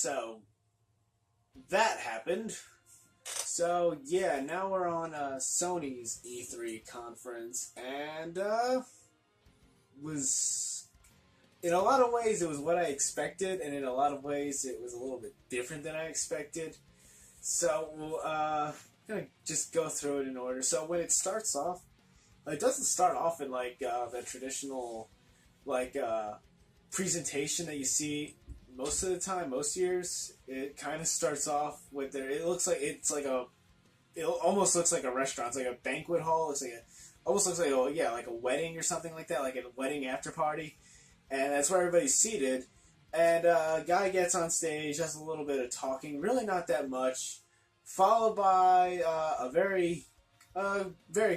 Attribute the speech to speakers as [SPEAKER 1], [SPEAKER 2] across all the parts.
[SPEAKER 1] So that happened. So yeah, now we're on Sony's E3 conference, and was in a lot of ways it was what I expected, and in a lot of ways it was a little bit different than I expected. So I'm gonna just go through it in order. So when it starts off, it doesn't start off in like the traditional like presentation that you see most of the time, most years. It kind of starts off with there. It looks like it's like a. It almost looks like a restaurant. It's like a banquet hall. It's like almost looks like like a wedding or something like that, like a wedding after party, and that's where everybody's seated. And a guy gets on stage, does a little bit of talking, really not that much, followed by a very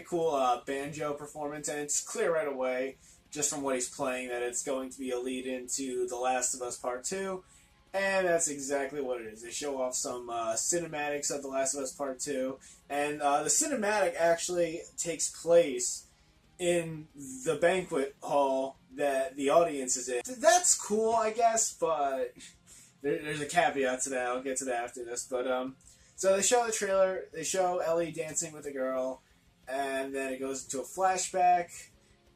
[SPEAKER 1] cool banjo performance, and it's clear right away, just from what he's playing, that it's going to be a lead into The Last of Us Part 2, and that's exactly what it is. They show off some cinematics of The Last of Us Part 2, and the cinematic actually takes place in the banquet hall that the audience is in. That's cool, I guess, but there's a caveat to that. I'll get to that after this. But so they show the trailer. They show Ellie dancing with a girl, and then it goes into a flashback,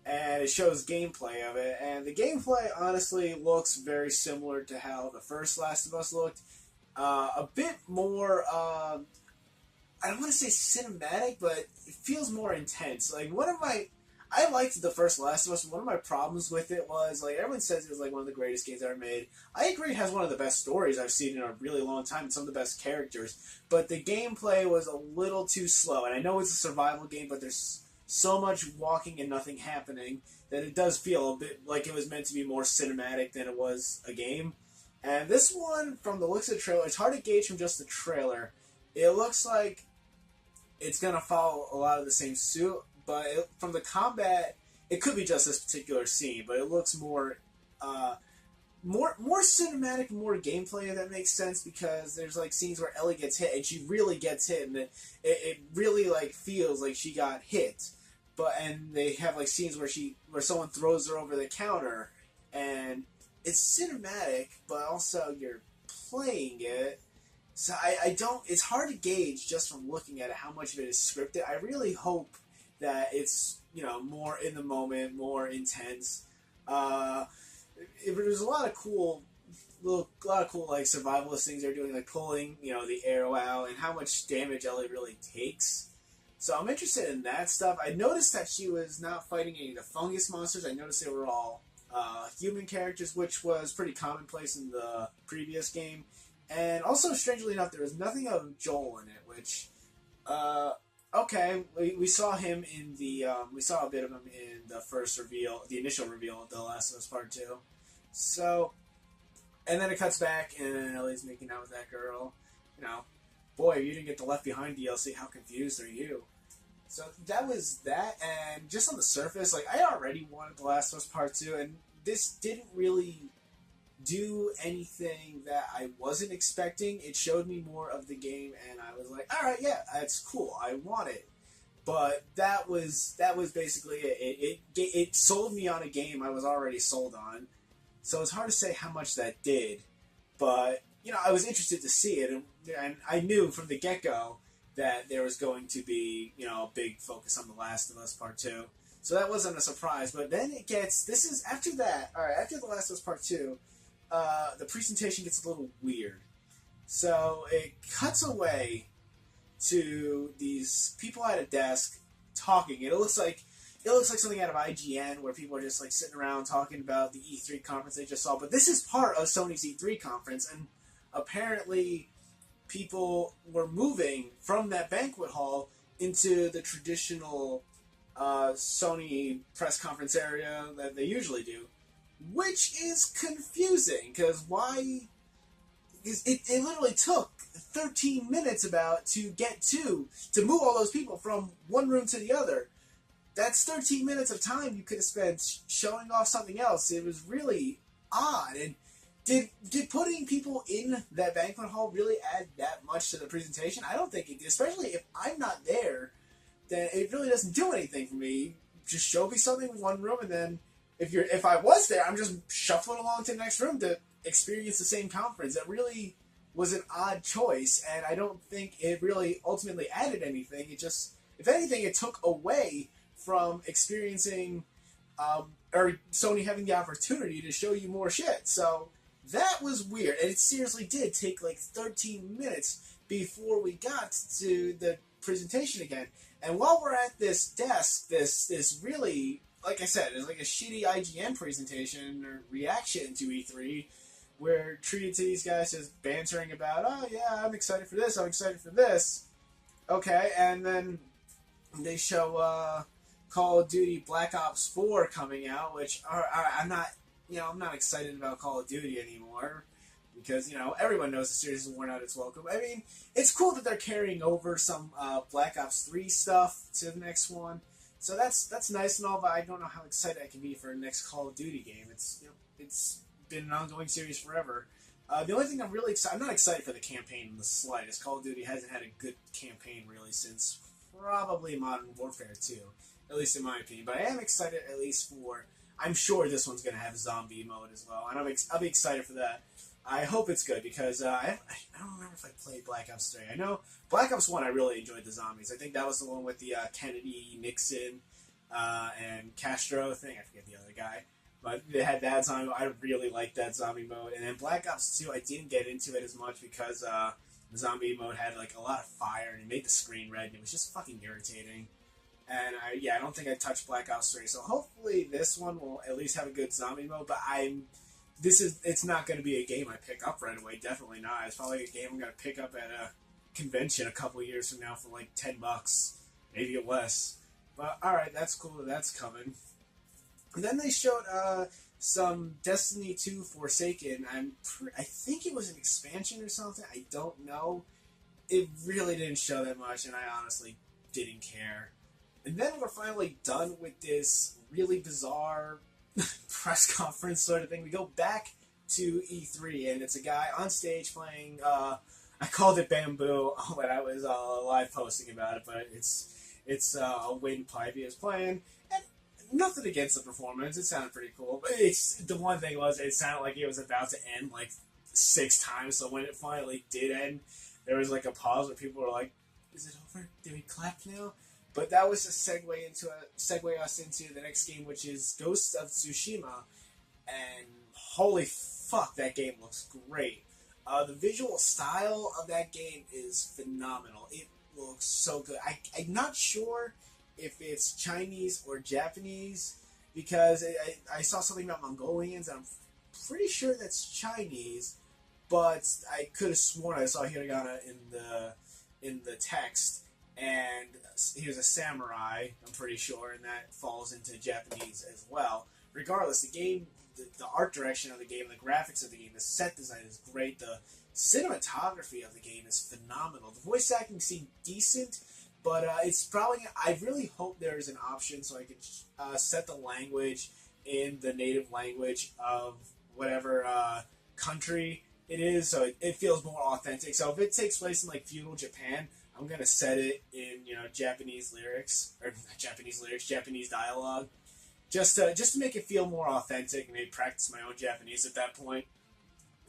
[SPEAKER 1] and it shows gameplay of it. And the gameplay, honestly, looks very similar to how the first Last of Us looked. A bit more, I don't want to say cinematic, but it feels more intense. Like, I liked the first Last of Us. One of my problems with it was, like, everyone says it was, like, one of the greatest games ever made. I agree it has one of the best stories I've seen in a really long time and some of the best characters. But the gameplay was a little too slow. And I know it's a survival game, but there's so much walking and nothing happening that it does feel a bit like it was meant to be more cinematic than it was a game. And this one, from the looks of the trailer, it's hard to gauge from just the trailer. It looks like it's going to follow a lot of the same suit. But from the combat, it could be just this particular scene, but it looks more cinematic, more gameplay, if that makes sense, because there's like scenes where Ellie gets hit, and she really gets hit, and it really like feels like she got hit. And they have like scenes where someone throws her over the counter, and it's cinematic, but also you're playing it. So I don't. It's hard to gauge just from looking at it how much of it is scripted. I really hope that it's, more in the moment, more intense. There's a lot of cool like survivalist things they're doing, like pulling, the arrow out, and how much damage Ellie really takes. So I'm interested in that stuff. I noticed that she was not fighting any of the fungus monsters. I noticed they were all human characters, which was pretty commonplace in the previous game. And also, strangely enough, there was nothing of Joel in it, which, okay, we saw him in the, we saw a bit of him in the first reveal, the initial reveal of The Last of Us Part 2. So, and then it cuts back, and Ellie's making out with that girl. Boy, you didn't get the Left Behind DLC, how confused are you? So that was that, and just on the surface, like, I already wanted The Last of Us Part 2, and this didn't really do anything that I wasn't expecting. It showed me more of the game, and I was like, all right, yeah, that's cool. I want it. But that was basically it. It sold me on a game I was already sold on. So it's hard to say how much that did. But, I was interested to see it, and I knew from the get-go that there was going to be, a big focus on The Last of Us Part 2. So that wasn't a surprise. But then after that, all right, after The Last of Us Part 2, the presentation gets a little weird. So it cuts away to these people at a desk talking. It looks like something out of IGN, where people are just like sitting around talking about the E3 conference they just saw. But this is part of Sony's E3 conference, and apparently people were moving from that banquet hall into the traditional Sony press conference area that they usually do. Which is confusing, because why? It literally took 13 minutes to move all those people from one room to the other. That's 13 minutes of time you could have spent showing off something else. It was really odd. And did putting people in that banquet hall really add that much to the presentation? I don't think it did, especially if I'm not there. Then it really doesn't do anything for me. Just show me something in one room, and then if I was there, I'm just shuffling along to the next room to experience the same conference. It really was an odd choice, and I don't think it really ultimately added anything. It just, if anything, it took away from experiencing, or Sony having the opportunity to show you more shit. So that was weird, and it seriously did take like 13 minutes before we got to the presentation again. And while we're at this desk, this really, like I said, it's like a shitty IGN presentation or reaction to E3, where treated to these guys just bantering about, oh yeah, I'm excited for this, I'm excited for this. Okay, and then they show Call of Duty Black Ops 4 coming out, which I'm not excited about Call of Duty anymore, because, everyone knows the series has worn out its welcome. I mean, it's cool that they're carrying over some Black Ops 3 stuff to the next one, so that's nice and all, but I don't know how excited I can be for the next Call of Duty game. It's been an ongoing series forever. The only thing I'm not excited for the campaign in the slightest. Call of Duty hasn't had a good campaign really since probably Modern Warfare 2, at least in my opinion. But I am excited at least for, I'm sure this one's going to have zombie mode as well, and I'll be excited for that. I hope it's good, because I don't remember if I played Black Ops 3. I know Black Ops 1 I really enjoyed the zombies. I think that was the one with the Kennedy, Nixon, and Castro thing. I forget the other guy. But they had that zombie mode. I really liked that zombie mode. And then Black Ops 2, I didn't get into it as much because the zombie mode had like a lot of fire and it made the screen red and it was just fucking irritating. And I don't think I touched Black Ops 3. So hopefully this one will at least have a good zombie mode. But it's not going to be a game I pick up right away. Definitely not. It's probably a game I'm going to pick up at a convention a couple years from now for like $10, maybe less. But alright, that's cool that that's coming. And then they showed some Destiny 2 Forsaken. I think it was an expansion or something. I don't know. It really didn't show that much, and I honestly didn't care. And then we're finally done with this really bizarre press conference sort of thing. We go back to E3, and it's a guy on stage playing, I called it Bamboo when I was live posting about it, but it's a windpipe he was playing. And nothing against the performance, it sounded pretty cool, but the one thing was, it sounded like it was about to end like 6 times, so when it finally did end, there was like a pause where people were like, is it over? Did we clap now? But that was a segue us into the next game, which is Ghost of Tsushima, and holy fuck, that game looks great. The visual style of that game is phenomenal. It looks so good. I'm not sure if it's Chinese or Japanese, because I saw something about Mongolians, and I'm pretty sure that's Chinese, but I could have sworn I saw hiragana in the text, and he was a samurai, I'm pretty sure, and that falls into Japanese as well. Regardless, the game, the art direction of the game, the graphics of the game, the set design is great, the cinematography of the game is phenomenal. The voice acting seemed decent, but it's probably, I really hope there is an option so I can set the language in the native language of whatever country it is, so it feels more authentic. So if it takes place in like feudal Japan, I'm gonna set it in Japanese lyrics, or not Japanese lyrics, Japanese dialogue, just to make it feel more authentic, and maybe practice my own Japanese at that point.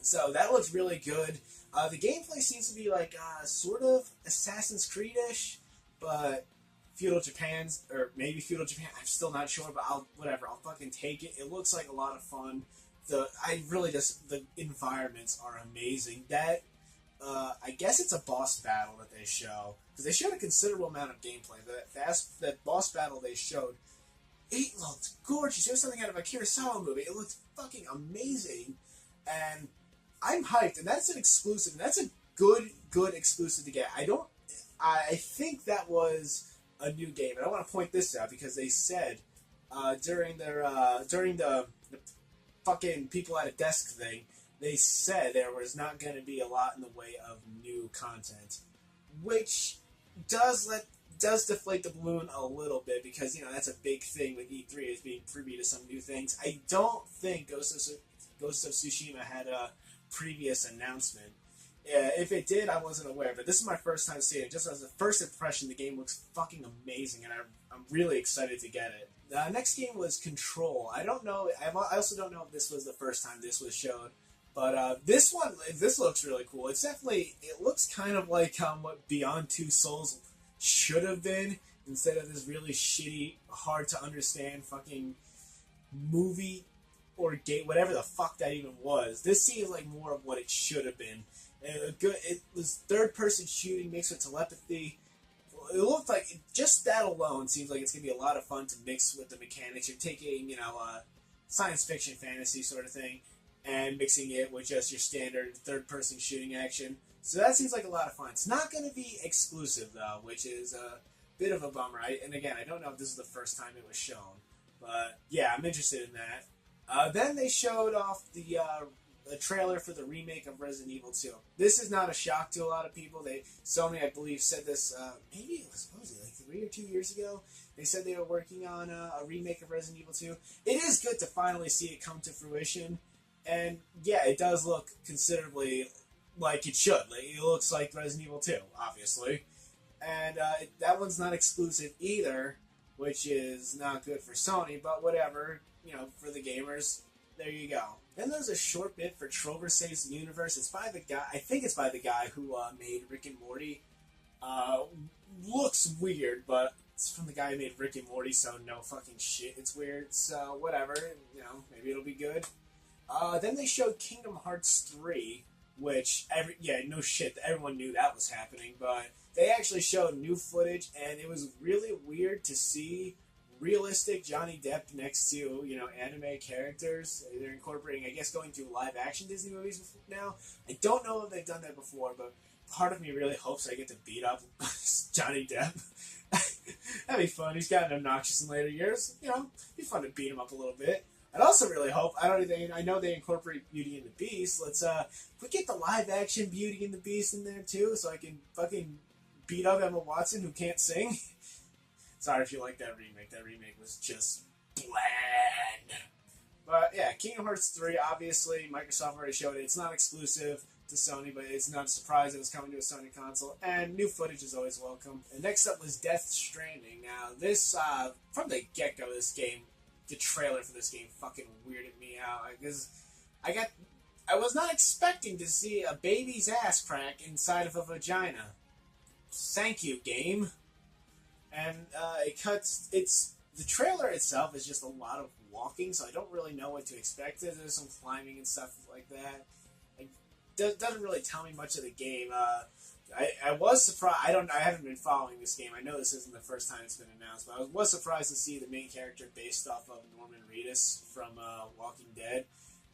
[SPEAKER 1] So that looks really good. The gameplay seems to be like sort of Assassin's Creed-ish, but feudal Japan's, or maybe feudal Japan. I'm still not sure, but I'll fucking take it. It looks like a lot of fun. The environments are amazing. That I guess it's a boss battle that they show, because they showed a considerable amount of gameplay. That boss battle they showed, it looked gorgeous. It was something out of a Kurosawa movie. It looked fucking amazing, and I'm hyped. And that's an exclusive. And that's a good exclusive to get. I think that was a new game, and I want to point this out because they said during the fucking people at a desk thing, they said there was not going to be a lot in the way of new content, which does deflate the balloon a little bit, because that's a big thing with E3, is being privy to some new things. I don't think Ghost of Tsushima had a previous announcement. If it did, I wasn't aware, but this is my first time seeing it. Just as a first impression, the game looks fucking amazing, and I'm really excited to get it. The next game was Control. I don't know. I also don't know if this was the first time this was showed. But this looks really cool. It looks kind of like what Beyond Two Souls should have been, instead of this really shitty, hard to understand fucking movie or game, whatever the fuck that even was. This seems like more of what it should have been. It was third person shooting mixed with telepathy. It looked like just that alone seems like it's gonna be a lot of fun to mix with the mechanics. You're taking, science fiction fantasy sort of thing and mixing it with just your standard third person shooting action. So that seems like a lot of fun. It's not going to be exclusive though, which is a bit of a bummer. And again, I don't know if this is the first time it was shown, but yeah, I'm interested in that. Then they showed off the trailer for the remake of Resident Evil 2. This is not a shock to a lot of people. Sony, I believe, said this, maybe it was, what was it, like 3 or 2 years ago? They said they were working on a remake of Resident Evil 2. It is good to finally see it come to fruition. And yeah, it does look considerably like it should. It looks like Resident Evil 2, obviously. And that one's not exclusive either, which is not good for Sony, but whatever, for the gamers, there you go. Then there's a short bit for Trover Saves the Universe. It's by the guy, I think it's by the guy who made Rick and Morty. Looks weird, but it's from the guy who made Rick and Morty, so no fucking shit, it's weird. So whatever, maybe it'll be good. Then they showed Kingdom Hearts 3, which, no shit, everyone knew that was happening, but they actually showed new footage, and it was really weird to see realistic Johnny Depp next to, anime characters. They're incorporating, I guess, going to live-action Disney movies now. I don't know if they've done that before, but part of me really hopes I get to beat up Johnny Depp. That'd be fun. He's gotten obnoxious in later years. It'd be fun to beat him up a little bit. I'd also really hope, I know they incorporate Beauty and the Beast. Let's we get the live action Beauty and the Beast in there too, so I can fucking beat up Emma Watson who can't sing. Sorry if you like that remake. That remake was just bland. But yeah, Kingdom Hearts 3, obviously, Microsoft already showed it. It's not exclusive to Sony, but it's not a surprise it was coming to a Sony console, and new footage is always welcome. And next up was Death Stranding. Now, this, from the get-go of this game, the trailer for this game fucking weirded me out, because I was not expecting to see a baby's ass crack inside of a vagina. Thank you, game. And the trailer itself is just a lot of walking, so I don't really know what to expect. There's some climbing and stuff like that. It doesn't really tell me much of the game. I was surprised. I haven't been following this game. I know this isn't the first time it's been announced, but I was surprised to see the main character based off of Norman Reedus from Walking Dead.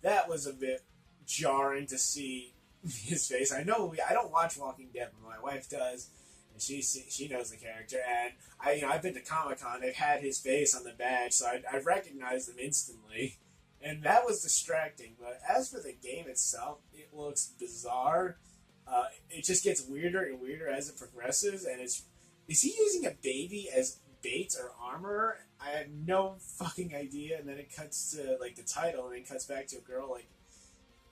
[SPEAKER 1] That was a bit jarring to see his face. I don't watch Walking Dead, but my wife does. She knows the character, and I've been to Comic-Con. They've had his face on the badge, so I recognized him instantly, and that was distracting. But as for the game itself, it looks bizarre. It just gets weirder and weirder as it progresses, and is he using a baby as bait or armor? I had no fucking idea, and then it cuts to the title, and then it cuts back to a girl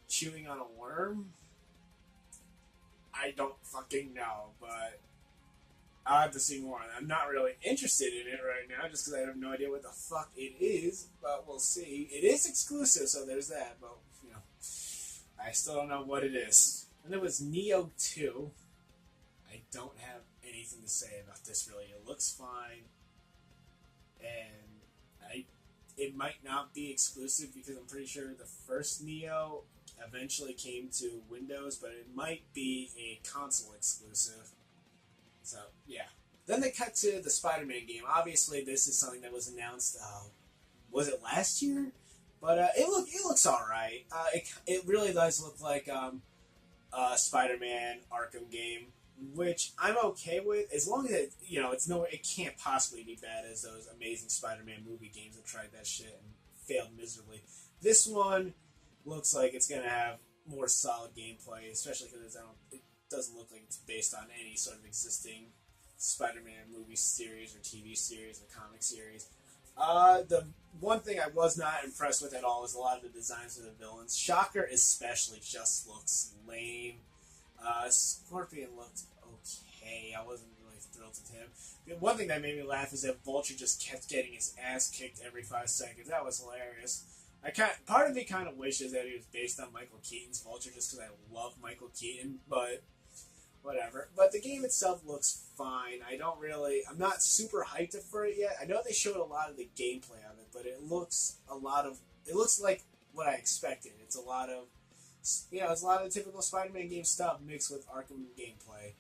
[SPEAKER 1] chewing on a worm. I don't fucking know, but I'll have to see more. I'm not really interested in it right now, just because I have no idea what the fuck it is, but we'll see. It is exclusive, so there's that, but, I still don't know what it is. And there was Neo 2. I don't have anything to say about this, really. It looks fine, and it might not be exclusive, because I'm pretty sure the first Neo eventually came to Windows, but it might be a console exclusive. So, yeah. Then they cut to the Spider-Man game. Obviously, this is something that was announced, was it last year? But it looks alright. It really does look like a Spider-Man Arkham game, which I'm okay with, as long as it can't possibly be bad as those amazing Spider-Man movie games that tried that shit and failed miserably. This one looks like it's going to have more solid gameplay, especially because it doesn't look like it's based on any sort of existing Spider-Man movie series or TV series or comic series. The one thing I was not impressed with at all is a lot of the designs of the villains. Shocker especially just looks lame. Scorpion looked okay. I wasn't really thrilled with him. The one thing that made me laugh is that Vulture just kept getting his ass kicked every 5 seconds. That was hilarious. Part of me kind of wishes that it was based on Michael Keaton's Vulture, just because I love Michael Keaton, but whatever. But the game itself looks fine. I'm not super hyped for it yet. I know they showed a lot of the gameplay of it, but it looks like what I expected. It's a lot of, it's a lot of the typical Spider-Man game stuff mixed with Arkham gameplay.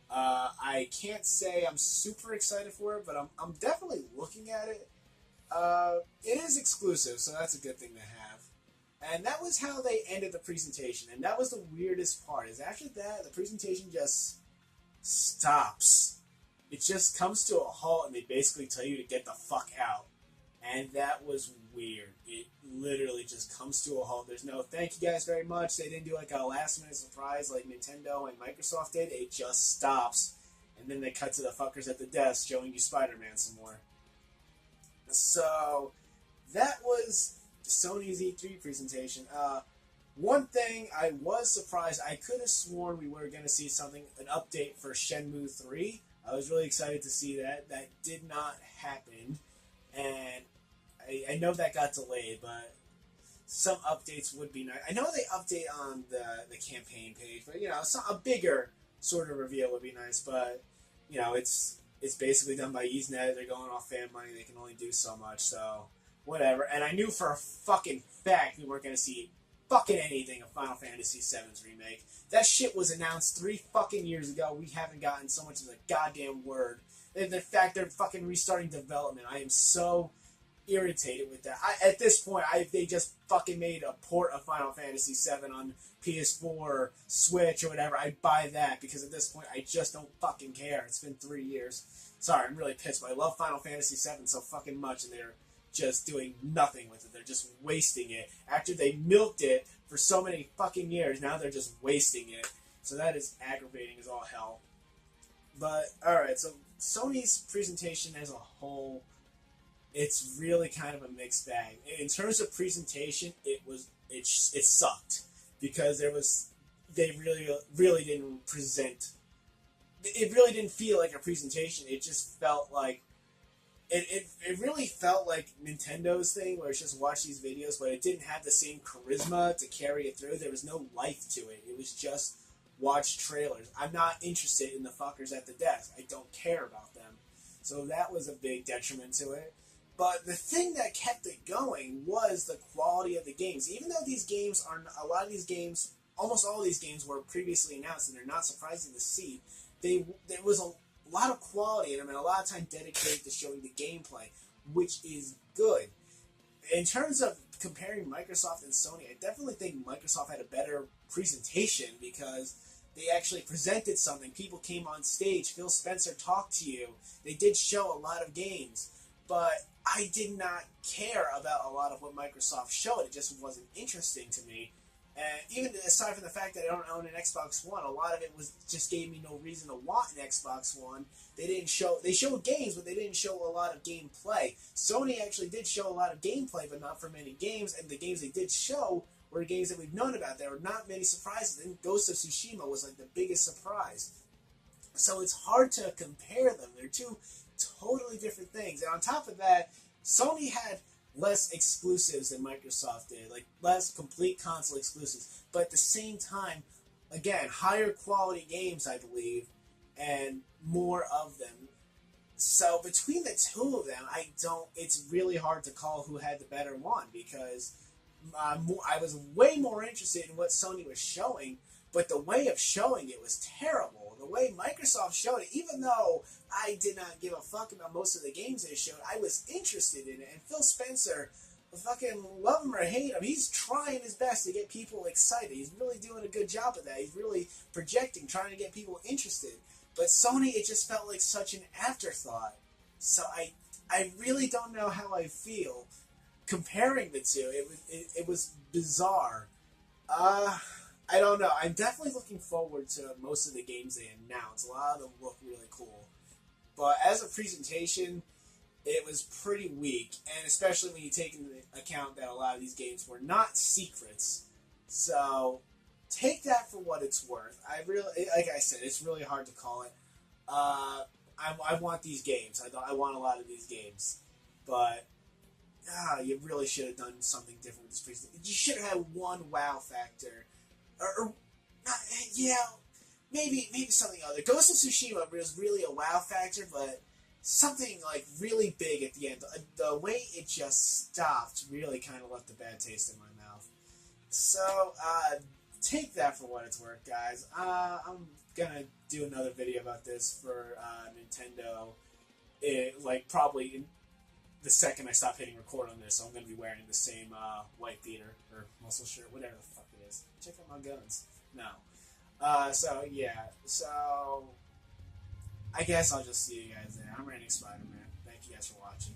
[SPEAKER 1] I can't say I'm super excited for it, but I'm definitely looking at it. It is exclusive, so that's a good thing to have. And that was how they ended the presentation. And that was the weirdest part, is after that, the presentation just stops. It just comes to a halt, and they basically tell you to get the fuck out. And that was weird. It literally just comes to a halt. There's no thank you guys very much. They didn't do like a last minute surprise like Nintendo and Microsoft did. It just stops. And then they cut to the fuckers at the desk showing you Spider-Man some more. So that was Sony's E3 presentation. One thing I was surprised, I could have sworn we were going to see an update for Shenmue 3. I was really excited to see that. That did not happen. And I know that got delayed, but some updates would be nice. I know they update on the campaign page, but a bigger sort of reveal would be nice. But it's basically done by Easenet. They're going off fan money. They can only do so much. So whatever. And I knew for a fucking fact we weren't going to see fucking anything of Final Fantasy VII's remake. That shit was announced 3 fucking years ago. We haven't gotten so much as a goddamn word. And the fact they're fucking restarting development, I am so irritated with that. At this point, if they just fucking made a port of Final Fantasy VII on PS4, Switch, or whatever, I'd buy that, because at this point, I just don't fucking care. It's been 3 years. Sorry, I'm really pissed, but I love Final Fantasy VII so fucking much, and they're just doing nothing with it. They're just wasting it. After they milked it for so many fucking years, now they're just wasting it. So that is aggravating as all hell. But, alright, so Sony's presentation as a whole, it's really kind of a mixed bag. In terms of presentation, it sucked, because they really didn't present. It really didn't feel like a presentation. It just felt like it really felt like Nintendo's thing, where it's just watch these videos, but it didn't have the same charisma to carry it through. There was no life to it. It was just watch trailers. I'm not interested in the fuckers at the desk. I don't care about them. So that was a big detriment to it. But the thing that kept it going was the quality of the games. Even though these games almost all these games were previously announced, and they're not surprising to see, there was a lot of quality in them, and a lot of time dedicated to showing the gameplay, which is good. In terms of comparing Microsoft and Sony, I definitely think Microsoft had a better presentation, because they actually presented something. People came on stage. Phil Spencer talked to you. They did show a lot of games, but I did not care about a lot of what Microsoft showed. It just wasn't interesting to me. And even aside from the fact that I don't own an Xbox One, a lot of it just gave me no reason to want an Xbox One. They showed games, but they didn't show a lot of gameplay. Sony actually did show a lot of gameplay, but not for many games, and the games they did show were games that we've known about. There were not many surprises, and Ghost of Tsushima was like the biggest surprise. So it's hard to compare them. They're two totally different things. And on top of that, Sony had less exclusives than Microsoft did, like less complete console exclusives. But at the same time, again, higher quality games, I believe, and more of them. So between the two of them, it's really hard to call who had the better one, because I was way more interested in what Sony was showing, but the way of showing it was terrible. The way Microsoft showed it, even though I did not give a fuck about most of the games they showed, I was interested in it. And Phil Spencer, fucking love him or hate him, he's trying his best to get people excited. He's really doing a good job of that. He's really projecting, trying to get people interested. But Sony, it just felt like such an afterthought. So I really don't know how I feel comparing the two. It was bizarre. I don't know. I'm definitely looking forward to most of the games they announced. A lot of them look really cool. But as a presentation, it was pretty weak. And especially when you take into account that a lot of these games were not secrets. So take that for what it's worth. Like I said, it's really hard to call it. I want these games. I want a lot of these games. But you really should have done something different with this presentation. You should have had one wow factor, or not, yeah, maybe something other. Ghost of Tsushima was really a wow factor, but something like really big at the end. The way it just stopped really kind of left a bad taste in my mouth. So take that for what it's worth, guys. I'm gonna do another video about this for Nintendo. Probably in the second I stop hitting record on this, so I'm going to be wearing the same white beater or muscle shirt, whatever the fuck it is. Check out my guns. No. So, yeah. So, I guess I'll just see you guys there. I'm Randy Spider-Man. Thank you guys for watching.